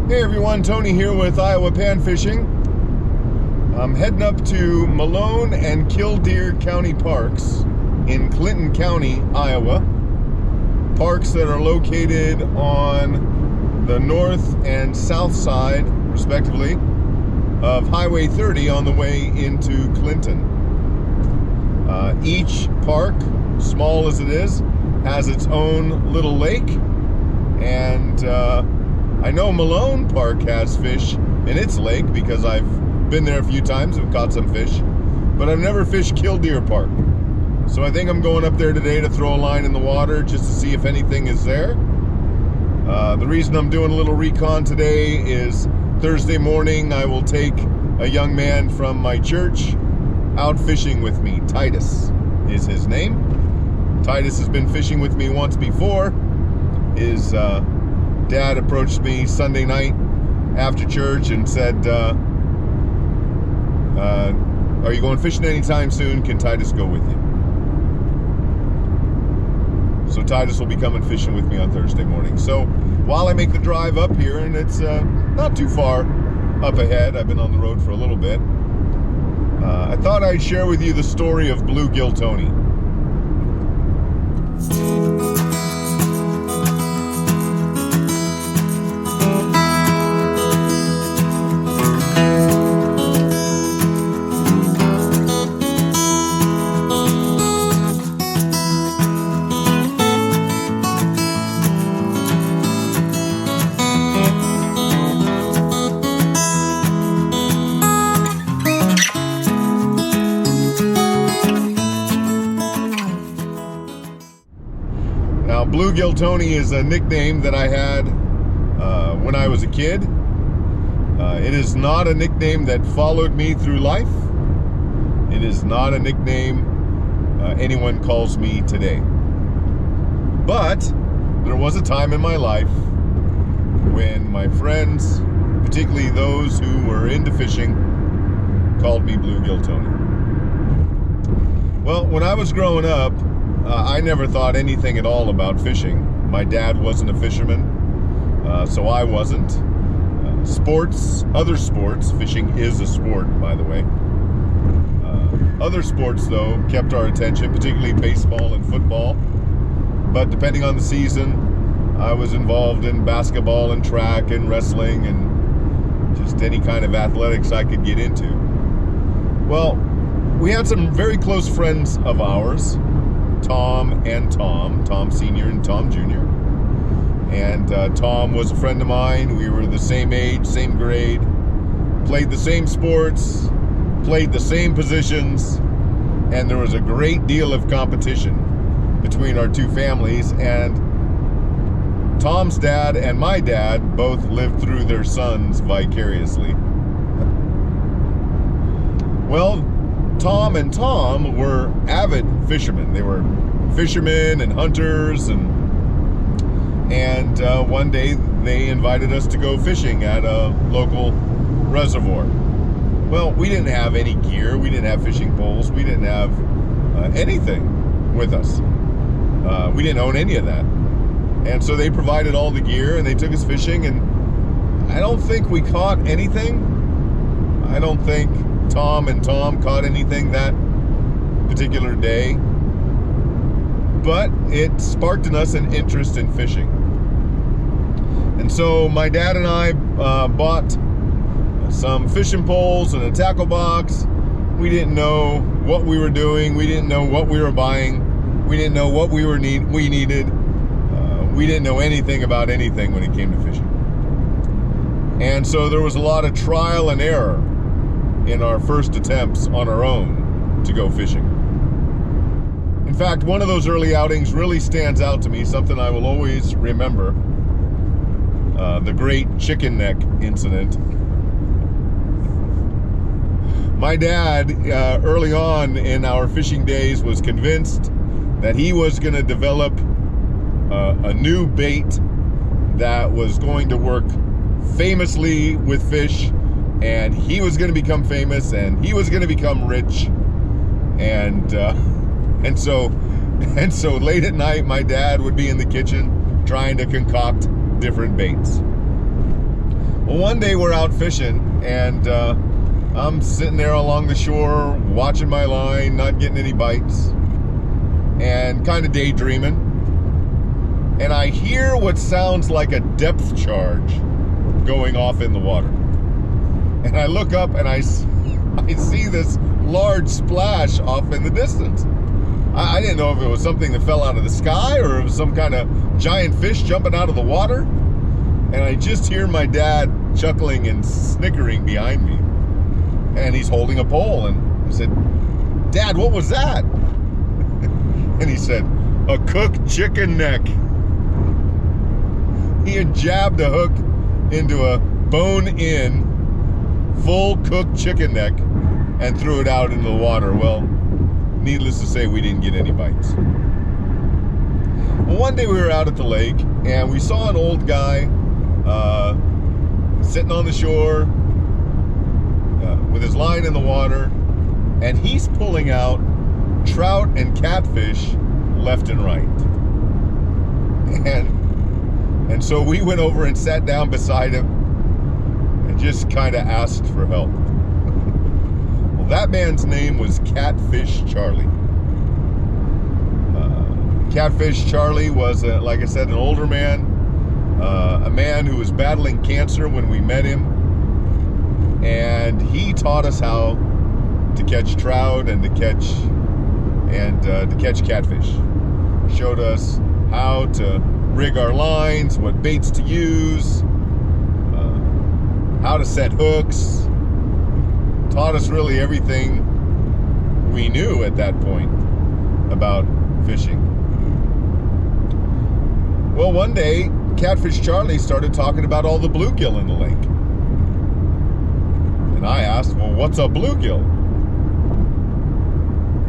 Hey everyone, Tony here with Iowa Panfishing. I'm heading up to Malone and Killdeer County Parks in Clinton County, Iowa. Parks that are located on the north and south side, respectively, of Highway 30 on the way into Clinton. Each park, small as it is, has its own little lake, and I know Malone Park has fish in its lake because I've been there a few times and caught some fish, but I've never fished Killdeer Park. So I think I'm going up there today to throw a line in the water just to see if anything is there. The reason I'm doing a little recon today is Thursday morning I will take a young man from my church out fishing with me. Titus is his name. Titus has been fishing with me once before. His dad approached me Sunday night after church and said, are you going fishing anytime soon? Can Titus go with you? So Titus will be coming fishing with me on Thursday morning. So while I make the drive up here, and it's not too far up ahead, I've been on the road for a little bit, I thought I'd share with you the story of Bluegill Tony. Now, Bluegill Tony is a nickname that I had when I was a kid. It is not a nickname that followed me through life. It is not a nickname anyone calls me today. But there was a time in my life when my friends, particularly those who were into fishing, called me Bluegill Tony. Well, when I was growing up, I never thought anything at all about fishing. My dad wasn't a fisherman, so I wasn't. Other sports, fishing is a sport, by the way. Other sports, though, kept our attention, particularly baseball and football. But depending on the season, I was involved in basketball and track and wrestling and just any kind of athletics I could get into. Well, we had some very close friends of ours, Tom and Tom Sr. and Tom Jr. And Tom was a friend of mine. We were the same age, same grade, played the same sports, played the same positions, and there was a great deal of competition between our two families. And Tom's dad and my dad both lived through their sons vicariously. Well, Tom and Tom were avid fishermen. They were fishermen and hunters, and one day they invited us to go fishing at a local reservoir. Well, we didn't have any gear. We didn't have fishing poles. We didn't have anything with us. We didn't own any of that. And so they provided all the gear, and they took us fishing, and I don't think we caught anything. I don't think Tom and Tom caught anything that particular day, but it sparked in us an interest in fishing. And so my dad and I bought some fishing poles and a tackle box. We didn't know what we were doing. We didn't know what we were buying. We didn't know what we needed. We didn't know anything about anything when it came to fishing. And so there was a lot of trial and error in our first attempts on our own to go fishing. In fact, one of those early outings really stands out to me, something I will always remember, the Great Chicken Neck incident. My dad, early on in our fishing days, was convinced that he was going to develop a new bait that was going to work famously with fish, and he was going to become famous, and he was going to become rich, and so late at night my dad would be in the kitchen trying to concoct different baits. Well, one day we're out fishing, and I'm sitting there along the shore watching my line, not getting any bites, and kind of daydreaming. And I hear what sounds like a depth charge going off in the water. And I look up and I see this large splash off in the distance. I didn't know if it was something that fell out of the sky or it was some kind of giant fish jumping out of the water. And I just hear my dad chuckling and snickering behind me. And he's holding a pole. And I said, "Dad, what was that?" And he said, "A cooked chicken neck." He had jabbed a hook into a bone-in, full cooked chicken neck and threw it out into the water. Well, needless to say, we didn't get any bites. Well, one day we were out at the lake and we saw an old guy sitting on the shore with his line in the water, and he's pulling out trout and catfish left and right. And so we went over and sat down beside him and just kind of asked for help. Well, that man's name was Catfish Charlie. Catfish Charlie was, like I said, an older man, a man who was battling cancer when we met him. And he taught us how to catch trout and to catch catfish. Showed us how to rig our lines, what baits to use, how to set hooks. Taught us really everything we knew at that point about fishing. Well, one day, Catfish Charlie started talking about all the bluegill in the lake. And I asked, "Well, what's a bluegill?"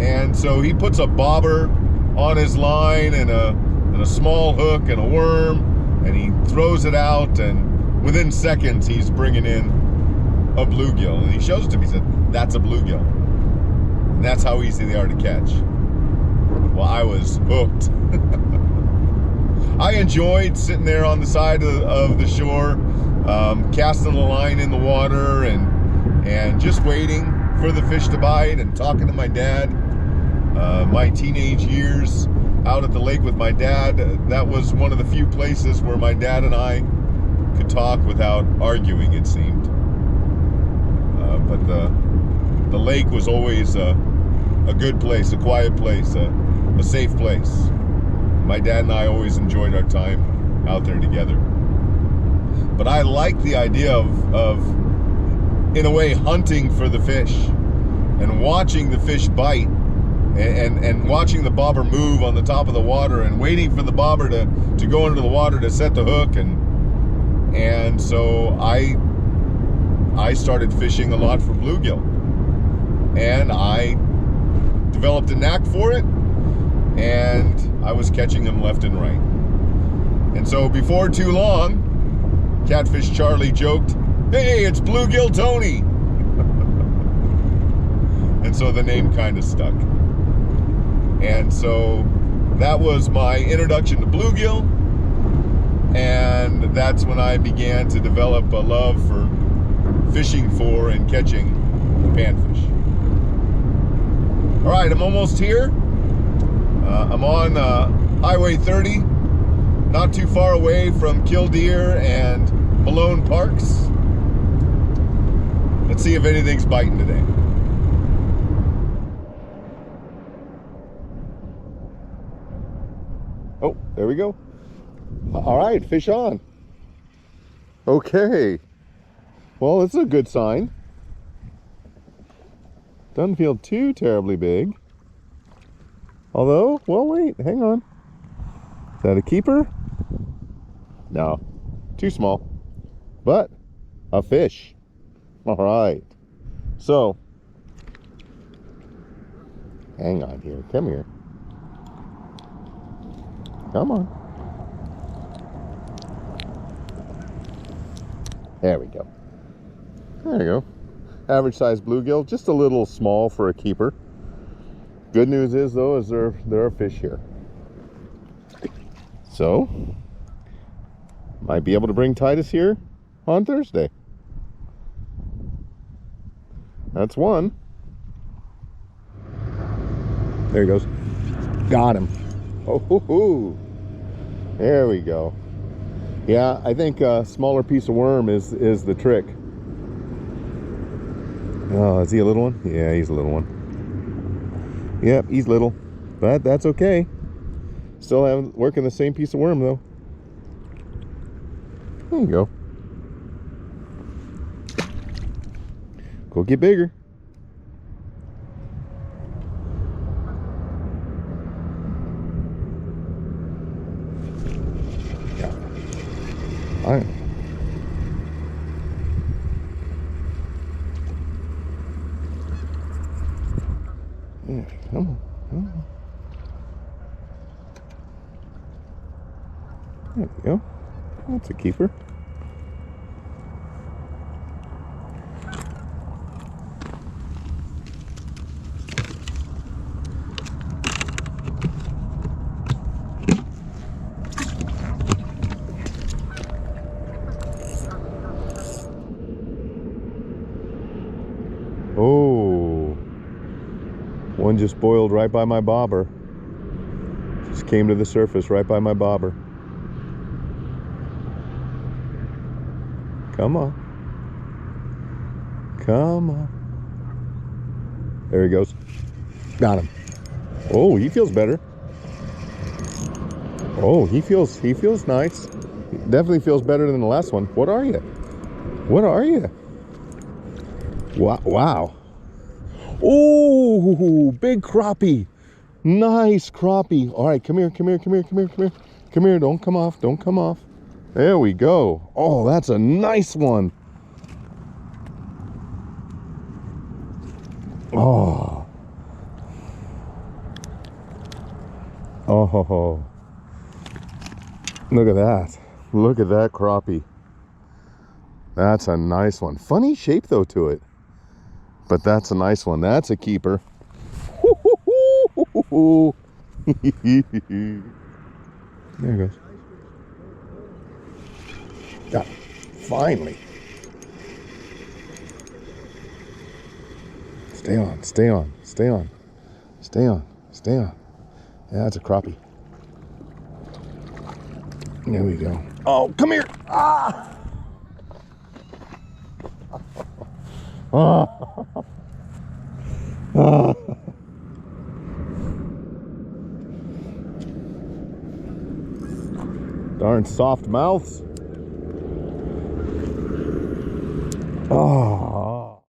And so he puts a bobber on his line and a small hook and a worm, and he throws it out, and within seconds he's bringing in a bluegill. And he shows it to me. He said, "That's a bluegill." And that's how easy they are to catch. Well, I was hooked. I enjoyed sitting there on the side of the shore, casting the line in the water and just waiting for the fish to bite and talking to my dad. My teenage years out at the lake with my dad, that was one of the few places where my dad and I could talk without arguing, it seemed. But the lake was always a good place, a quiet place, a safe place. My dad and I always enjoyed our time out there together. But I liked the idea of in a way, hunting for the fish and watching the fish bite and watching the bobber move on the top of the water and waiting for the bobber to go into the water to set the hook. And so I started fishing a lot for bluegill. And I developed a knack for it, and I was catching them left and right. And so before too long, Catfish Charlie joked, "Hey, it's Bluegill Tony." And so the name kind of stuck. And so that was my introduction to bluegill, and that's when I began to develop a love for fishing for and catching panfish. All right, I'm almost here. I'm on Highway 30, not too far away from Killdeer and Malone Parks. Let's see if anything's biting today. Oh, there we go. All right, fish on. Okay. Well, it's a good sign. Doesn't feel too terribly big. Although, well, wait, hang on. Is that a keeper? No, too small. But a fish. All right. So, hang on here. Come here. Come on. There we go. There you go. Average size bluegill, just a little small for a keeper. Good news is, though, is there are fish here. So, might be able to bring Titus here on Thursday. That's one. There he goes. Got him. Oh, hoo, hoo. There we go. Yeah, I think a smaller piece of worm is the trick. Oh, is he a little one? Yeah, he's a little one. Yep, he's little, but that's okay. Still working the same piece of worm though. There you go. Go get bigger. Yeah. All right. Yeah, come on, come on. There we go. That's a keeper. Oh, one just boiled right by my bobber. Just came to the surface right by my bobber. Come on. Come on. There he goes. Got him. Oh, he feels better. Oh, he feels nice. He definitely feels better than the last one. What are you? What are you? Wow. Oh, big crappie. Nice crappie. All right, come here, come here, come here, come here, come here. Come here, don't come off, don't come off. There we go. Oh, that's a nice one. Oh. Oh. Look at that. Look at that crappie. That's a nice one. Funny shape though to it. But that's a nice one. That's a keeper. There he goes. Yeah, finally. Stay on, stay on, stay on, stay on, stay on. Yeah, that's a crappie. There we go. Oh, come here. Ah! Darn soft mouths. Oh.